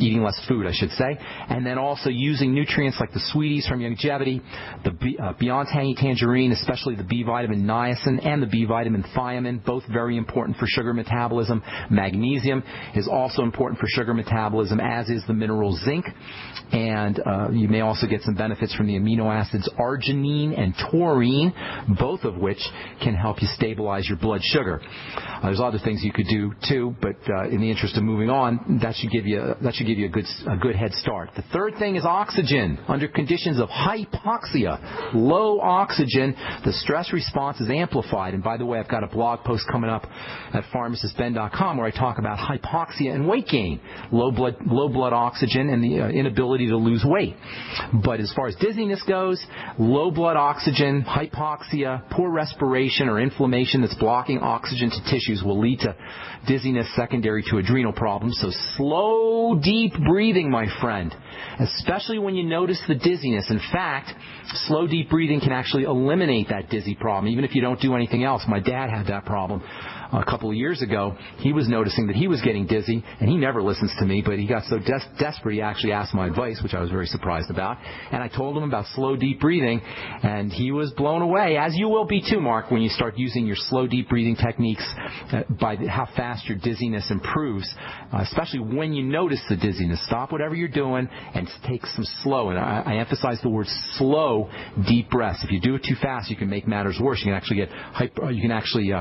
eating less food, I should say. And then also using nutrients like the Sweeties from Youngevity, the Beyond Tangy Tangerine, especially the B vitamin niacin and the B vitamin thiamine, both very important for sugar metabolism. Magnesium is also important for sugar metabolism, as is the mineral zinc. And you may also get some benefits from the amino acids arginine and taurine, both of which can help you stabilize your blood sugar. There's other things you could do too, but in the interest of moving on, that should give you a good head start. The third thing is oxygen. Under conditions of hypoxia, low oxygen, the stress response is amplified. And by the way, I've got a blog post coming up at pharmacistben.com where I talk about hypoxia and weight gain, low blood oxygen, and the inability to lose weight. But as far as dizziness goes, low blood oxygen, hypoxia, poor respiration, or inflammation that's blocking oxygen to tissues will lead to dizziness secondary to adrenal problems. So slow, deep breathing, my friend, especially when you notice the dizziness. In fact, slow, deep breathing can actually eliminate that dizzy problem, even if you don't do anything else. My dad had that problem a couple of years ago. He was noticing that he was getting dizzy, and he never listens to me, but he got so desperate he actually asked my advice, which I was very surprised about. And I told him about slow, deep breathing, and he was blown away, as you will be too, Mark, when you start using your slow, deep breathing techniques by how fast your dizziness improves, especially when you notice the dizziness. Stop whatever you're doing and take some slow, and I emphasize the word slow, deep breaths. If you do it too fast, you can make matters worse. You can actually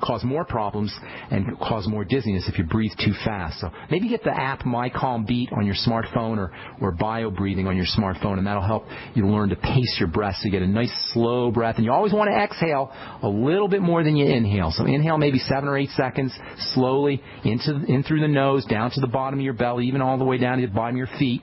cause more problems and cause more dizziness if you breathe too fast. So maybe get the app My Calm Beat on your smartphone or bio breathing on your smartphone, and that'll help you learn to pace your breath so you get a nice slow breath. And you always want to exhale a little bit more than you inhale. So inhale maybe 7 or 8 seconds slowly in through the nose, down to the bottom of your belly, even all the way down to the bottom of your feet,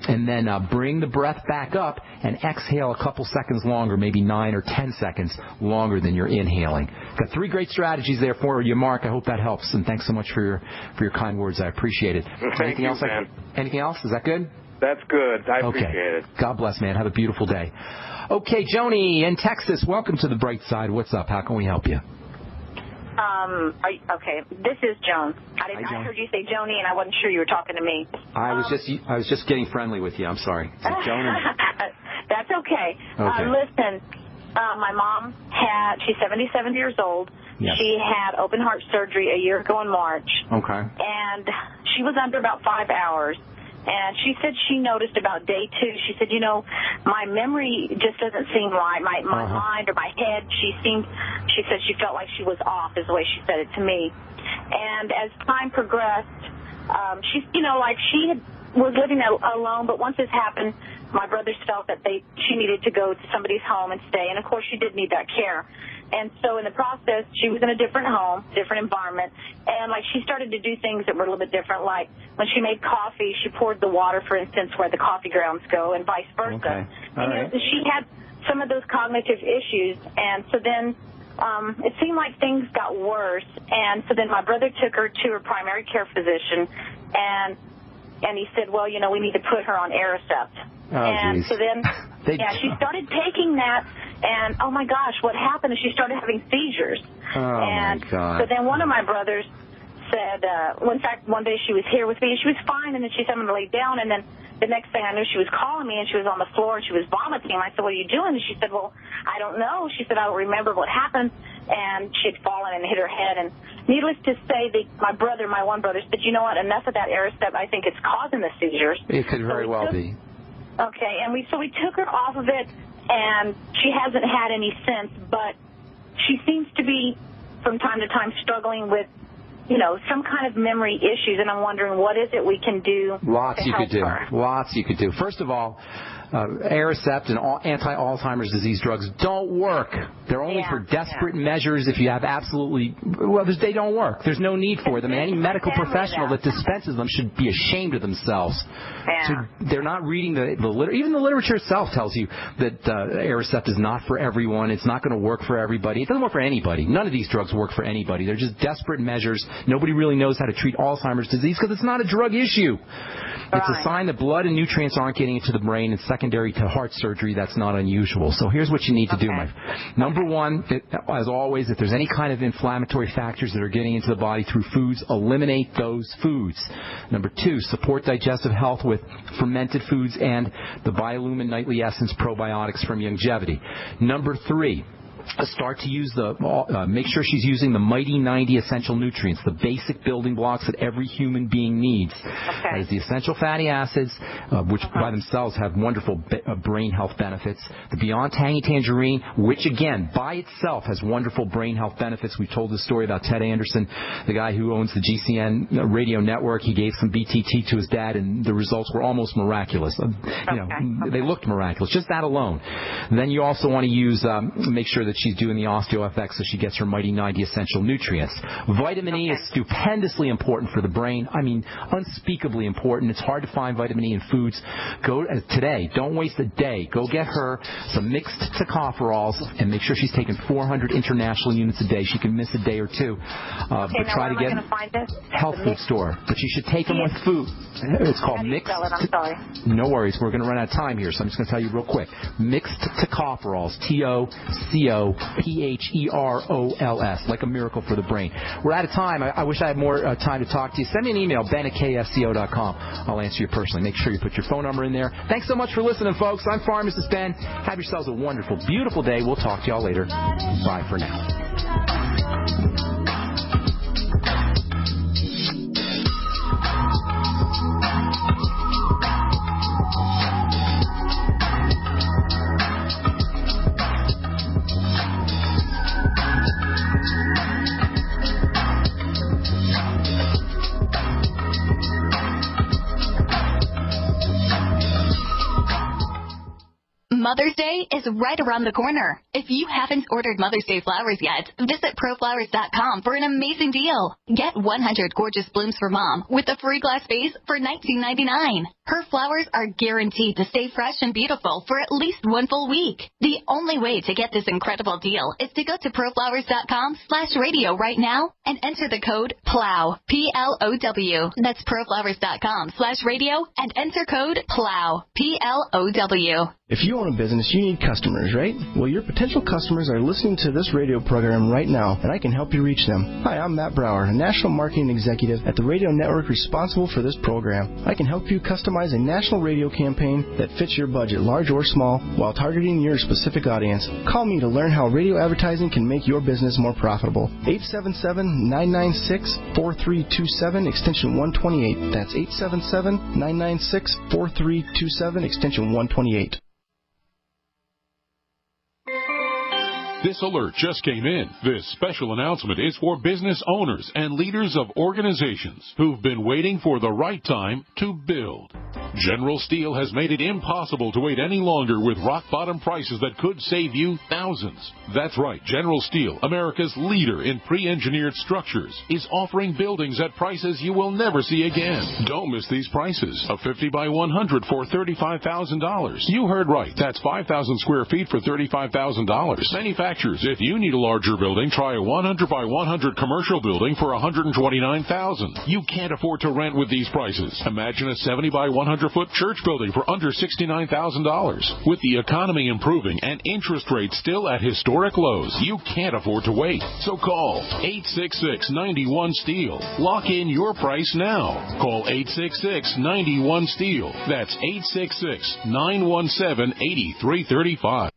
and then bring the breath back up and exhale a couple seconds longer, maybe 9 or 10 seconds longer than you're inhaling. Got 3 great strategies there for you, Mark. I hope that helps, and thanks so much for your kind words. I appreciate it. Thank you, man. Anything else? Is that good? That's good. I appreciate it. God bless, man. Have a beautiful day. Okay, Joni in Texas, welcome to the Brightside. What's up? How can we help you? Okay, this is Joan. I heard you say Joni, and I wasn't sure you were talking to me. I was just getting friendly with you. I'm sorry. So Joan. That's okay. Listen, my mom she's 77 years old. Yes. She had open heart surgery a year ago in March. Okay. And she was under about 5 hours. And she said she noticed about day 2, she said, my memory just doesn't seem right. My mind or my head, she said she felt like she was off, is the way she said it to me. And as time progressed, she was living alone, but once this happened, my brothers felt that she needed to go to somebody's home and stay. And, of course, she did need that care. And so in the process, she was in a different home, different environment, and, she started to do things that were a little bit different. Like when she made coffee, she poured the water, for instance, where the coffee grounds go, and vice versa. Okay. And she had some of those cognitive issues, and so then it seemed like things got worse. And so then my brother took her to her primary care physician, and he said, well, we need to put her on Aricept. And so then, she started taking that, and oh my gosh, what happened is she started having seizures. My God. So then one of my brothers said, in fact, one day she was here with me, and she was fine, and then she said, I'm going to lay down, and then the next thing I knew, she was calling me, and she was on the floor, and she was vomiting. And I said, what are you doing? And she said, well, I don't know. She said, I don't remember what happened, and she had fallen and hit her head. And needless to say, my one brother said, you know what, enough of that Aricept. I think it's causing the seizures. It could very well be. Okay, and we took her off of it, and she hasn't had any since, but she seems to be, from time to time, struggling with, some kind of memory issues, and I'm wondering what is it we can do Lots to you help could do. her. Lots you could do. First of all, Aricept and anti-Alzheimer's disease drugs don't work. They're only for desperate measures if you have they don't work. There's no need for them. Any medical professional that dispenses them should be ashamed of themselves. Yeah. So they're not reading the literature. Even the literature itself tells you that Aricept is not for everyone. It's not going to work for everybody. It doesn't work for anybody. None of these drugs work for anybody. They're just desperate measures. Nobody really knows how to treat Alzheimer's disease because it's not a drug issue. It's a sign that blood and nutrients aren't getting into the brain, and secondary to heart surgery, that's not unusual. So here's what you need to do, Number one, as always, if there's any kind of inflammatory factors that are getting into the body through foods, eliminate those foods. Number two, support digestive health with fermented foods and the Biolumin Nightly Essence probiotics from Youngevity. Number three, start to use make sure she's using the Mighty 90 essential nutrients, the basic building blocks that every human being needs. That is the essential fatty acids, which by themselves have wonderful brain health benefits. The Beyond Tangy Tangerine, which again, by itself has wonderful brain health benefits. We've told the story about Ted Anderson, the guy who owns the GCN radio network. He gave some BTT to his dad, and the results were almost miraculous. They looked miraculous, just that alone. And then you also want to use, make sure that she's doing the OsteoFX so she gets her Mighty 90 essential nutrients. Vitamin E is stupendously important for the brain. I mean, unspeakably important. It's hard to find vitamin E in foods. Go today. Don't waste a day. Go get her some mixed tocopherols and make sure she's taking 400 international units a day. She can miss a day or two. But try to get health food store. But you should take them with food. It's called mixed. I'm sorry. No worries. We're going to run out of time here, so I'm just going to tell you real quick. Mixed tocopherols. TOCOPHEROLS, like a miracle for the brain. We're out of time. I wish I had more time to talk to you. Send me an email, ben@ksco.com. I'll answer you personally. Make sure you put your phone number in there. Thanks so much for listening, folks. I'm Pharmacist Ben. Have yourselves a wonderful, beautiful day. We'll talk to y'all later. Bye for now. Mother's Day is right around the corner. If you haven't ordered Mother's Day flowers yet, visit proflowers.com for an amazing deal. Get 100 gorgeous blooms for Mom with a free glass vase for $19.99. Her flowers are guaranteed to stay fresh and beautiful for at least one full week. The only way to get this incredible deal is to go to proflowers.com/radio right now and enter the code PLOW, P-L-O-W. That's proflowers.com/radio and enter code PLOW, P-L-O-W. If you own a business, you need customers, right? Well, your potential customers are listening to this radio program right now, and I can help you reach them. Hi, I'm Matt Brower, a national marketing executive at the radio network responsible for this program. I can help you customize a national radio campaign that fits your budget, large or small, while targeting your specific audience. Call me to learn how radio advertising can make your business more profitable. 877-996-4327, extension 128. That's 877-996-4327, extension 128. This alert just came in. This special announcement is for business owners and leaders of organizations who've been waiting for the right time to build. General Steel has made it impossible to wait any longer with rock-bottom prices that could save you thousands. That's right, General Steel, America's leader in pre-engineered structures, is offering buildings at prices you will never see again. Don't miss these prices. A 50 by 100 for $35,000. You heard right. That's 5,000 square feet for $35,000. Manufacturers, if you need a larger building, try a 100 by 100 commercial building for $129,000. You can't afford to rent with these prices. Imagine a 70 by 100-foot church building for under $69,000. With the economy improving and interest rates still at historic lows, you can't afford to wait. So call 866-91-STEEL. Lock in your price now. Call 866-91-STEEL. That's 866-917-8335.